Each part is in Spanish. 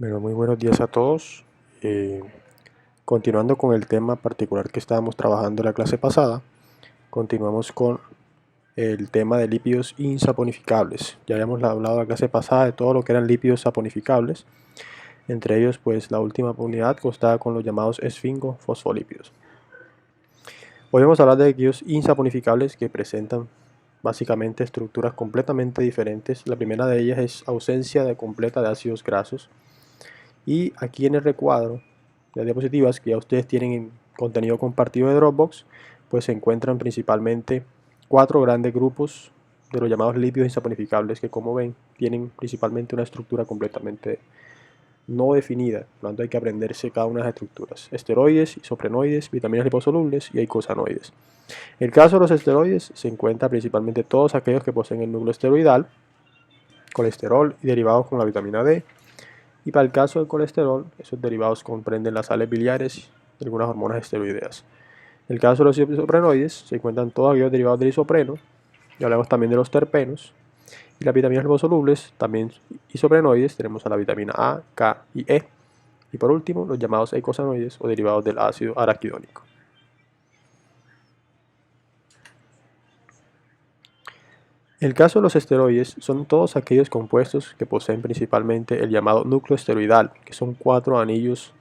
Bueno, muy buenos días a todos. Eh, Continuando con el tema particular que estábamos trabajando en la clase pasada, continuamos con el tema de lípidos insaponificables. Ya habíamos hablado en la clase pasada de todo lo que eran lípidos saponificables. Entre ellos, pues la última unidad constaba con los llamados esfingofosfolípidos. Hoy vamos a hablar de lípidos insaponificables que presentan básicamente estructuras completamente diferentes. La primera de ellas es ausencia de completa de ácidos grasos. Y aquí en el recuadro de diapositivas que ya ustedes tienen en contenido compartido de Dropbox, pues se encuentran principalmente 4 grandes grupos de los llamados lípidos insaponificables que, como ven, tienen principalmente una estructura completamente no definida, por lo tanto hay que aprenderse cada una de las estructuras: esteroides, isoprenoides, vitaminas liposolubles y eicosanoides. En el caso de los esteroides se encuentran principalmente todos aquellos que poseen el núcleo esteroidal, colesterol y derivados como la vitamina D. Y para el caso del colesterol, esos derivados comprenden las sales biliares y algunas hormonas esteroideas. En el caso de los isoprenoides, se encuentran todos aquellos derivados del isopreno, y hablamos también de los terpenos. Y las vitaminas liposolubles, también isoprenoides, tenemos a la vitamina A, K y E. Y por último, los llamados eicosanoides o derivados del ácido araquidónico. En el caso de los esteroides, son todos aquellos compuestos que poseen principalmente el llamado núcleo esteroidal, que son 4 anillos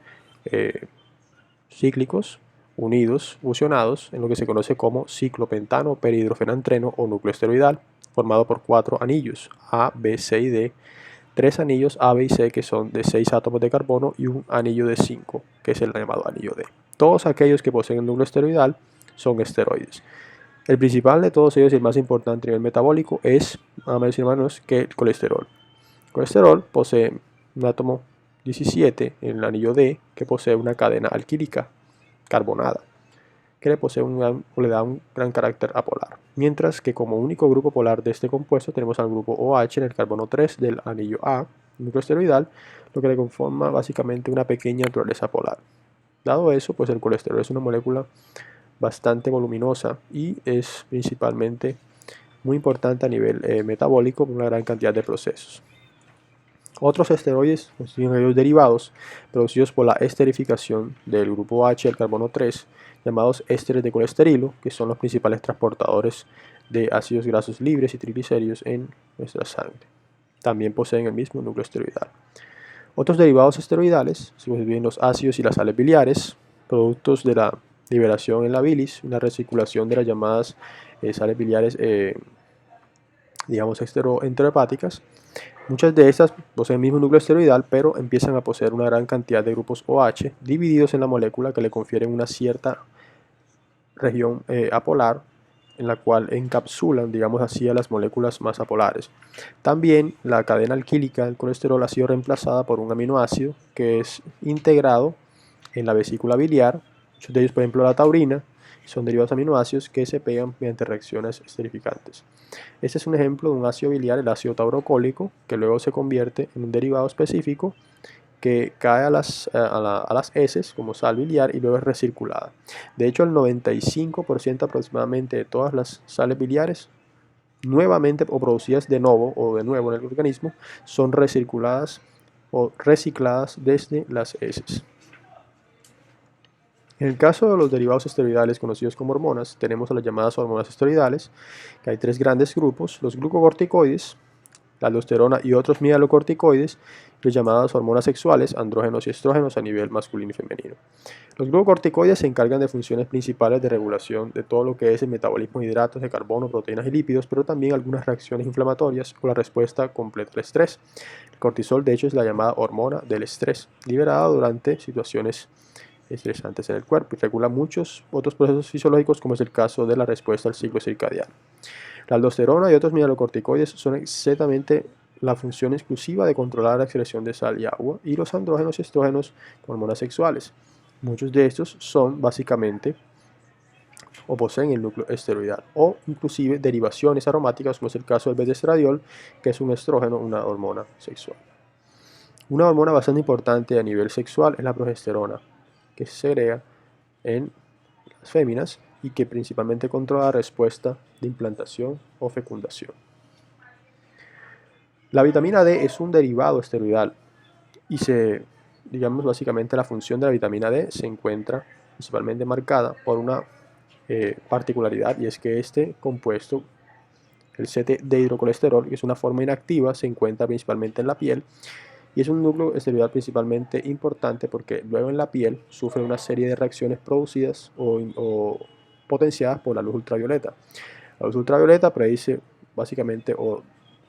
cíclicos unidos, fusionados, en lo que se conoce como ciclopentano perhidrofenantreno o núcleo esteroidal, formado por 4 anillos A, B, C y D, 3 anillos A, B y C que son de 6 átomos de carbono y un anillo de 5 que es el llamado anillo D. Todos aquellos que poseen el núcleo esteroidal son esteroides. El principal de todos ellos y el más importante a nivel metabólico es, nada más y nada menos, que el colesterol. El colesterol posee un átomo 17 en el anillo D que posee una cadena alquílica carbonada, que le da un gran carácter apolar. Mientras que como único grupo polar de este compuesto tenemos al grupo OH en el carbono 3 del anillo A, núcleo esteroidal, lo que le conforma básicamente una pequeña naturaleza polar. Dado eso, pues el colesterol es una molécula bastante voluminosa y es principalmente muy importante a nivel metabólico por una gran cantidad de procesos. Otros esteroides constituyen aquellos derivados producidos por la esterificación del grupo H del carbono 3, llamados ésteres de colesterilo, que son los principales transportadores de ácidos grasos libres y triglicéridos en nuestra sangre. También poseen el mismo núcleo esteroidal. Otros derivados esteroidales se constituyen los ácidos y las sales biliares, productos de la liberación en la bilis, una recirculación de las llamadas sales biliares, digamos, enterohepáticas. Muchas de estas poseen el mismo núcleo esteroidal, pero empiezan a poseer una gran cantidad de grupos OH divididos en la molécula que le confieren una cierta región apolar, en la cual encapsulan, digamos así, a las moléculas más apolares. También la cadena alquílica del colesterol ha sido reemplazada por un aminoácido que es integrado en la vesícula biliar. Muchos de ellos, por ejemplo, la taurina, son derivados aminoácidos que se pegan mediante reacciones esterificantes. Este es un ejemplo de un ácido biliar, el ácido taurocólico, que luego se convierte en un derivado específico que cae a las heces como sal biliar y luego es recirculada. De hecho, el 95% aproximadamente de todas las sales biliares nuevamente o producidas de nuevo o de nuevo en el organismo son recirculadas o recicladas desde las heces. En el caso de los derivados esteroidales conocidos como hormonas, tenemos a las llamadas hormonas esteroidales, que hay 3 grandes grupos: los glucocorticoides, la aldosterona y otros mineralocorticoides, los llamadas hormonas sexuales, andrógenos y estrógenos a nivel masculino y femenino. Los glucocorticoides se encargan de funciones principales de regulación de todo lo que es el metabolismo de hidratos de carbono, proteínas y lípidos, pero también algunas reacciones inflamatorias o la respuesta completa al estrés. El cortisol, de hecho, es la llamada hormona del estrés, liberada durante situaciones estresantes en el cuerpo y regula muchos otros procesos fisiológicos, como es el caso de la respuesta al ciclo circadiano. La aldosterona y otros mineralocorticoides son exactamente la función exclusiva de controlar la excreción de sal y agua, y los andrógenos y estrógenos, hormonas sexuales. Muchos de estos son básicamente o poseen el núcleo esteroidal o inclusive derivaciones aromáticas, como es el caso del beta-estradiol, que es un estrógeno, una hormona sexual. Una hormona bastante importante a nivel sexual es la progesterona, que se segrega en las féminas y que principalmente controla la respuesta de implantación o fecundación. La vitamina D es un derivado esteroidal y digamos, básicamente la función de la vitamina D se encuentra principalmente marcada por una particularidad, y es que este compuesto, el 7-dehidrocolesterol, que es una forma inactiva, se encuentra principalmente en la piel y es un núcleo esteroidal principalmente importante porque luego en la piel sufre una serie de reacciones producidas o potenciadas por la luz ultravioleta. La luz ultravioleta predice básicamente o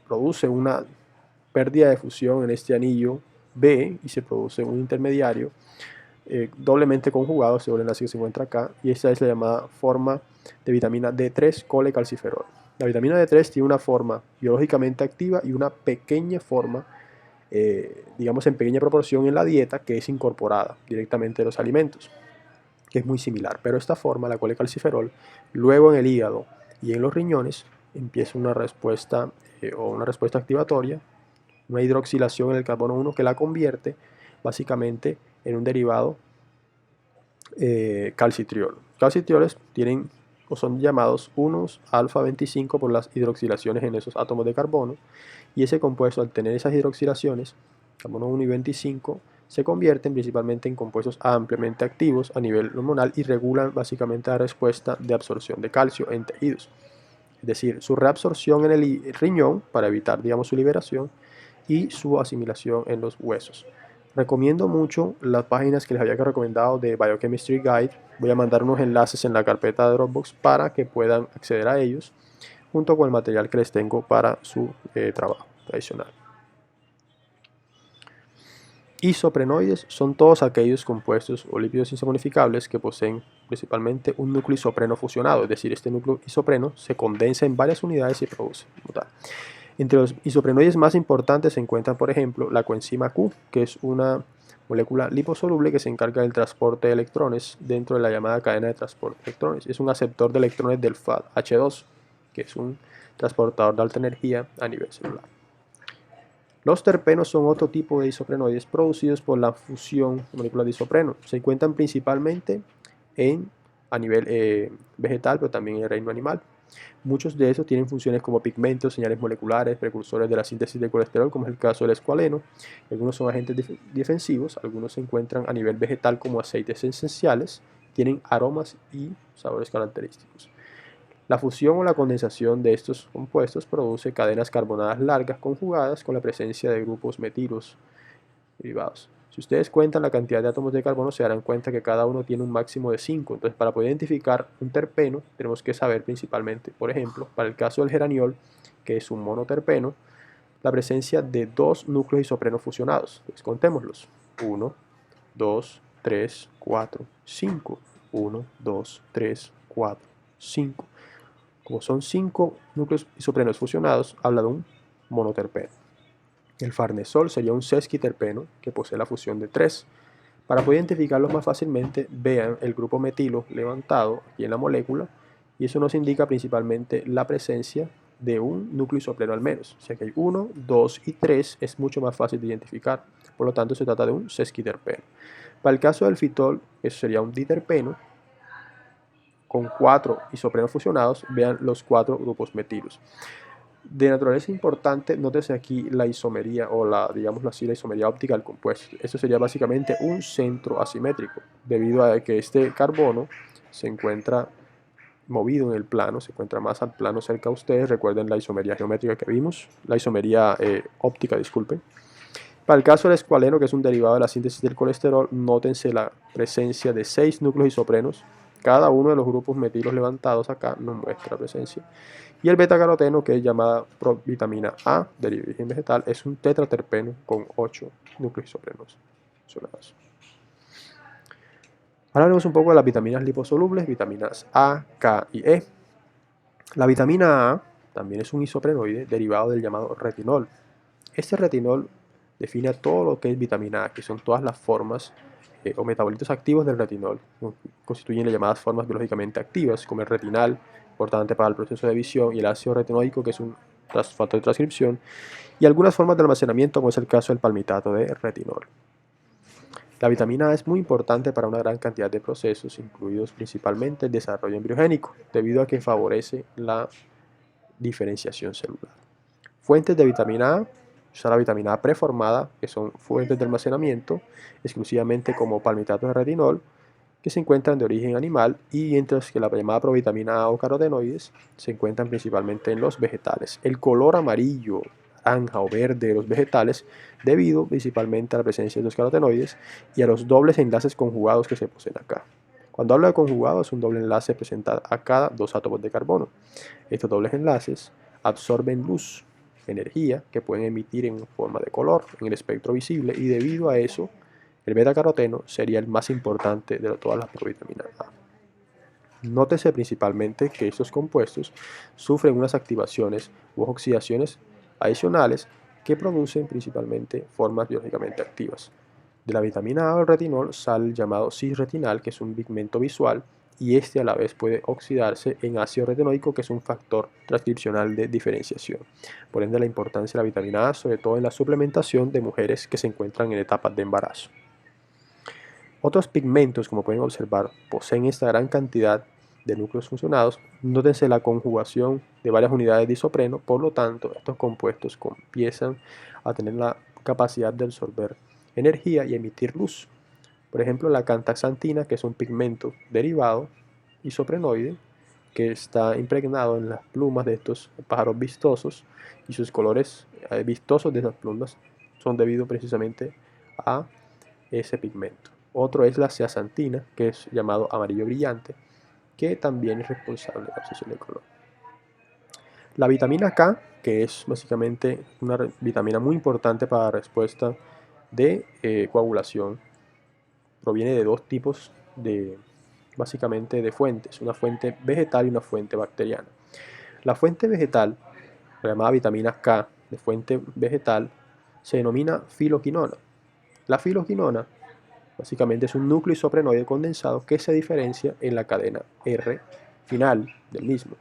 produce una pérdida de fusión en este anillo B y se produce un intermediario doblemente conjugado sobre el enlace que se encuentra acá, y esta es la llamada forma de vitamina D3 colecalciferol. La vitamina D3 tiene una forma biológicamente activa y una pequeña forma, digamos en pequeña proporción en la dieta, que es incorporada directamente de los alimentos, que es muy similar. Pero esta forma, la colecalciferol, luego en el hígado y en los riñones empieza una respuesta una respuesta activatoria, una hidroxilación en el carbono 1 que la convierte básicamente en un derivado calcitriol. Calcitrioles tienen o son llamados unos alfa 25 por las hidroxilaciones en esos átomos de carbono, y ese compuesto, al tener esas hidroxilaciones, carbono 1 y 25, se convierten principalmente en compuestos ampliamente activos a nivel hormonal y regulan básicamente la respuesta de absorción de calcio en tejidos. Es decir, su reabsorción en el riñón para evitar, digamos, su liberación, y su asimilación en los huesos. Recomiendo mucho las páginas que les había recomendado de Biochemistry Guide. Voy a mandar unos enlaces en la carpeta de Dropbox para que puedan acceder a ellos, junto con el material que les tengo para su trabajo tradicional. Isoprenoides son todos aquellos compuestos o lípidos insomonificables que poseen principalmente un núcleo isopreno fusionado, es decir, este núcleo isopreno se condensa en varias unidades y produce como tal. Entre los isoprenoides más importantes se encuentran, por ejemplo, la coenzima Q, que es una molécula liposoluble que se encarga del transporte de electrones dentro de la llamada cadena de transporte de electrones. Es un aceptor de electrones del FAD-H2, que es un transportador de alta energía a nivel celular. Los terpenos son otro tipo de isoprenoides producidos por la fusión de moléculas de isopreno. Se encuentran principalmente a nivel vegetal, pero también en el reino animal. Muchos de esos tienen funciones como pigmentos, señales moleculares, precursores de la síntesis de colesterol, como es el caso del escualeno. Algunos son agentes defensivos, algunos se encuentran a nivel vegetal como aceites esenciales, tienen aromas y sabores característicos. La fusión o la condensación de estos compuestos produce cadenas carbonadas largas conjugadas con la presencia de grupos metilos derivados. Si ustedes cuentan la cantidad de átomos de carbono, se darán cuenta que cada uno tiene un máximo de 5. Entonces, para poder identificar un terpeno, tenemos que saber principalmente, por ejemplo, para el caso del geraniol, que es un monoterpeno, la presencia de 2 núcleos isoprenos fusionados. Entonces, contémoslos. 1, 2, 3, 4, 5. 1, 2, 3, 4, 5. Como son 5 núcleos isoprenos fusionados, habla de un monoterpeno. El farnesol sería un sesquiterpeno que posee la fusión de 3. Para poder identificarlos más fácilmente, vean el grupo metilo levantado aquí en la molécula, y eso nos indica principalmente la presencia de un núcleo isopreno al menos. O sea que hay 1, 2 y 3, es mucho más fácil de identificar. Por lo tanto, se trata de un sesquiterpeno. Para el caso del fitol, eso sería un diterpeno con 4 isoprenos fusionados. Vean los 4 grupos metilos. De naturaleza importante, nótese aquí la isomería o digámoslo así, la isomería óptica del compuesto. Esto sería básicamente un centro asimétrico, debido a que este carbono se encuentra movido en el plano, se encuentra más al plano cerca a ustedes. Recuerden la isomería geométrica que vimos, la isomería óptica, disculpen. Para el caso del escualeno, que es un derivado de la síntesis del colesterol, nótense la presencia de 6 núcleos isoprenos. Cada uno de los grupos metilos levantados acá nos muestra presencia. Y el beta-caroteno, que es llamada vitamina A de origen vegetal, es un tetraterpeno con 8 núcleos isoprenos fusionados. Ahora hablemos un poco de las vitaminas liposolubles, vitaminas A, K y E. La vitamina A también es un isoprenoide derivado del llamado retinol. Este retinol define a todo lo que es vitamina A, que son todas las formas o metabolitos activos del retinol. Constituyen las llamadas formas biológicamente activas, como el retinal, importante para el proceso de visión, y el ácido retinoico, que es un factor de transcripción, y algunas formas de almacenamiento, como es el caso del palmitato de retinol. La vitamina A es muy importante para una gran cantidad de procesos, incluidos principalmente el desarrollo embriogénico, debido a que favorece la diferenciación celular. Fuentes de vitamina A: Está la vitamina A preformada, que son fuentes de almacenamiento exclusivamente como palmitatos de retinol, que se encuentran de origen animal, y mientras que la llamada provitamina A o carotenoides se encuentran principalmente en los vegetales. El color amarillo, naranja o verde de los vegetales, debido principalmente a la presencia de los carotenoides y a los dobles enlaces conjugados que se poseen acá. Cuando hablo de conjugados, un doble enlace presenta a cada dos átomos de carbono. Estos dobles enlaces absorben luz, energía que pueden emitir en forma de color en el espectro visible, y debido a eso el betacaroteno sería el más importante de todas las provitaminas A. Nótese principalmente que estos compuestos sufren unas activaciones u oxidaciones adicionales que producen principalmente formas biológicamente activas. De la vitamina A o el retinol sale el llamado cisretinal, que es un pigmento visual, y este a la vez puede oxidarse en ácido retinoico, que es un factor transcripcional de diferenciación. Por ende, la importancia de la vitamina A, sobre todo en la suplementación de mujeres que se encuentran en etapas de embarazo. Otros pigmentos, como pueden observar, poseen esta gran cantidad de núcleos funcionados. Nótense la conjugación de varias unidades de isopreno, por lo tanto, estos compuestos empiezan a tener la capacidad de absorber energía y emitir luz. Por ejemplo, la cantaxantina, que es un pigmento derivado isoprenoide que está impregnado en las plumas de estos pájaros vistosos, y sus colores vistosos de esas plumas son debido precisamente a ese pigmento. Otro es la zeaxantina, que es llamado amarillo brillante, que también es responsable de la absorción de color. La vitamina K, que es básicamente una vitamina muy importante para la respuesta de coagulación, proviene de dos tipos básicamente de fuentes, una fuente vegetal y una fuente bacteriana. La fuente vegetal, la llamada vitamina K de fuente vegetal, se denomina filoquinona. La filoquinona básicamente es un núcleo isoprenoide condensado que se diferencia en la cadena R final del mismo.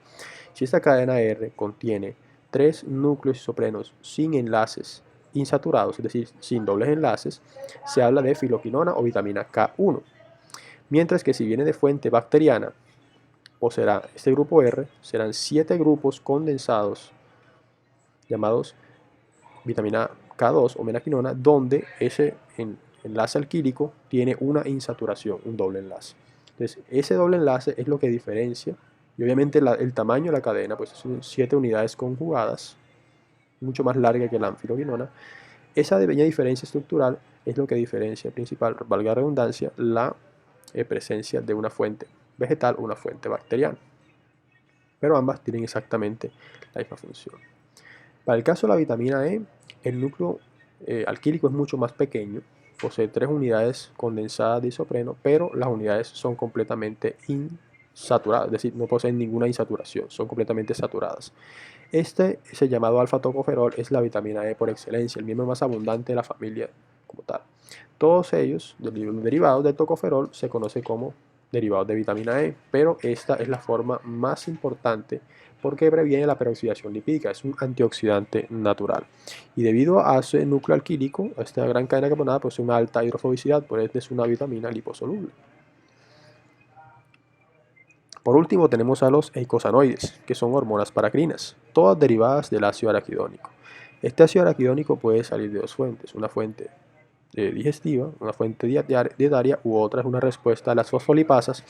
Si esta cadena R contiene tres núcleos isoprenos sin enlaces insaturados, es decir, sin dobles enlaces, se habla de filoquinona o vitamina K1. Mientras que si viene de fuente bacteriana, o será este grupo R, serán 7 grupos condensados llamados vitamina K2 o menaquinona, donde ese enlace alquílico tiene una insaturación, un doble enlace. Entonces, ese doble enlace es lo que diferencia, y obviamente el tamaño de la cadena, pues son 7 unidades conjugadas, mucho más larga que la anfiloquinona. Esa pequeña diferencia estructural es lo que diferencia principal, valga la redundancia, la presencia de una fuente vegetal o una fuente bacteriana. Pero ambas tienen exactamente la misma función. Para el caso de la vitamina E, el núcleo alquílico es mucho más pequeño, posee 3 unidades condensadas de isopreno, pero las unidades son completamente insaturadas, es decir, no poseen ninguna insaturación, son completamente saturadas. Este es el llamado alfa-tocoferol, es la vitamina E por excelencia, el miembro más abundante de la familia como tal. Todos ellos, derivados del tocoferol, se conoce como derivados de vitamina E, pero esta es la forma más importante porque previene la peroxidación lipídica, es un antioxidante natural. Y debido a ese núcleo alquílico, a esta gran cadena carbonada, posee una alta hidrofobicidad, por ende es una vitamina liposoluble. Por último tenemos a los eicosanoides, que son hormonas paracrinas, todas derivadas del ácido araquidónico. Este ácido araquidónico puede salir de dos fuentes, una fuente digestiva, una fuente dietaria, u otra es una respuesta a las fosfolipasas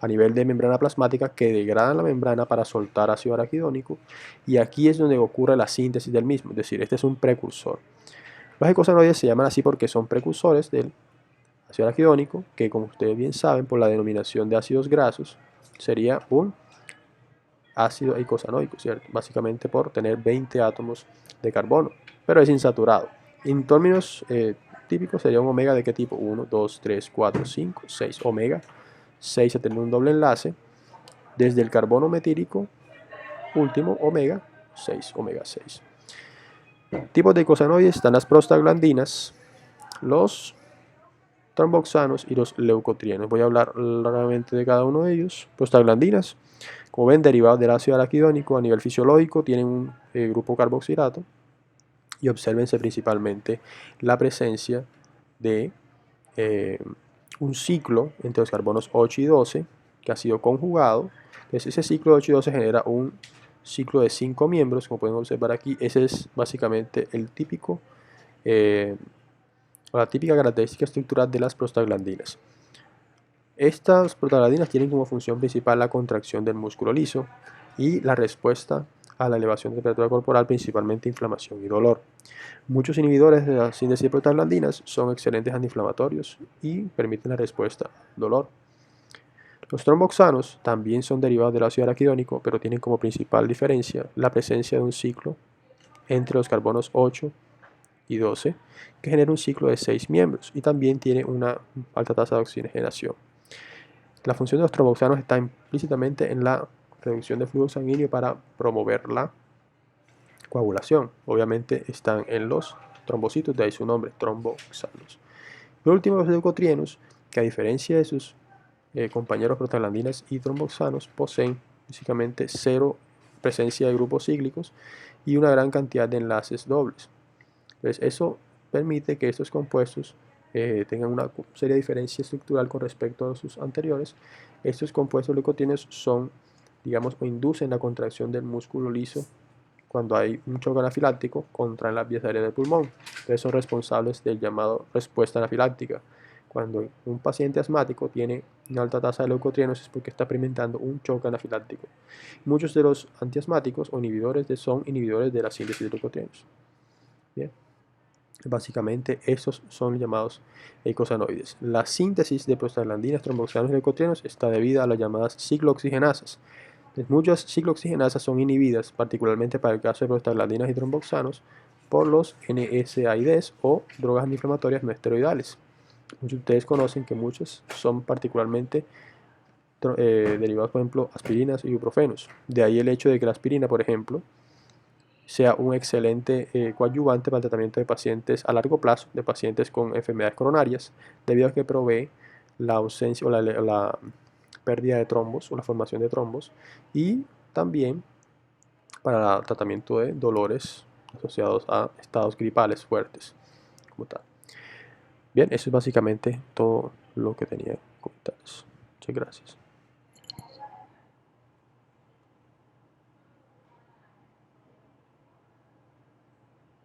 a nivel de membrana plasmática que degradan la membrana para soltar ácido araquidónico, y aquí es donde ocurre la síntesis del mismo, es decir, este es un precursor. Los eicosanoides se llaman así porque son precursores del ácido araquidónico, que como ustedes bien saben por la denominación de ácidos grasos, sería un ácido eicosanoico, ¿cierto? Básicamente por tener 20 átomos de carbono, pero es insaturado. En términos típicos sería un omega de qué tipo: 1, 2, 3, 4, 5, 6 omega. 6 a tener un doble enlace desde el carbono metílico último omega 6, omega 6. Tipos de eicosanoides están las prostaglandinas, los tromboxanos y los leucotrienos. Voy a hablar largamente de cada uno de ellos. Prostaglandinas, como ven, derivados del ácido araquidónico, a nivel fisiológico tienen un grupo carboxilato, y obsérvense principalmente la presencia de un ciclo entre los carbonos 8 y 12 que ha sido conjugado. Entonces ese ciclo de 8 y 12 genera un ciclo de 5 miembros, como pueden observar aquí. Ese es básicamente el típico, la típica característica estructural de las prostaglandinas. Estas prostaglandinas tienen como función principal la contracción del músculo liso y la respuesta a la elevación de temperatura corporal, principalmente inflamación y dolor. Muchos inhibidores de la síntesis de prostaglandinas son excelentes antiinflamatorios y permiten la respuesta al dolor. Los tromboxanos también son derivados del ácido araquidónico, pero tienen como principal diferencia la presencia de un ciclo entre los carbonos 8 y 12, que genera un ciclo de 6 miembros y también tiene una alta tasa de oxigenación. La función de los tromboxanos está implícitamente en la reducción del flujo sanguíneo para promover la coagulación. Obviamente están en los trombocitos, de ahí su nombre, tromboxanos. Por último, los leucotrienos, que a diferencia de sus compañeros prostaglandinas y tromboxanos, poseen básicamente cero presencia de grupos cíclicos y una gran cantidad de enlaces dobles. Entonces, eso permite que estos compuestos tengan una seria diferencia estructural con respecto a sus anteriores. Estos compuestos leucotrienos son, digamos, o inducen la contracción del músculo liso cuando hay un choque anafiláctico, contraen las vías aéreas del pulmón. Entonces son responsables del llamado respuesta anafiláctica. Cuando un paciente asmático tiene una alta tasa de leucotrienos es porque está experimentando un choque anafiláctico. Muchos de los antiasmáticos o inhibidores son inhibidores de la síntesis de leucotrienos. Bien. Básicamente estos son llamados eicosanoides. La síntesis de prostaglandinas, tromboxanos y leucotrienos está debida a las llamadas ciclooxigenasas. Muchas ciclooxigenasas son inhibidas, particularmente para el caso de prostaglandinas y tromboxanos, por los NSAIDs o drogas antiinflamatorias no esteroidales. Muchos de ustedes conocen que muchos son particularmente derivados, por ejemplo, aspirinas y ibuprofenos. De ahí el hecho de que la aspirina, por ejemplo, sea un excelente coadyuvante para el tratamiento de pacientes a largo plazo, de pacientes con enfermedades coronarias, debido a que provee la ausencia o la pérdida de trombos o la formación de trombos, y también para el tratamiento de dolores asociados a estados gripales fuertes, como tal. Bien, eso es básicamente todo lo que tenía que comentarles. Muchas gracias.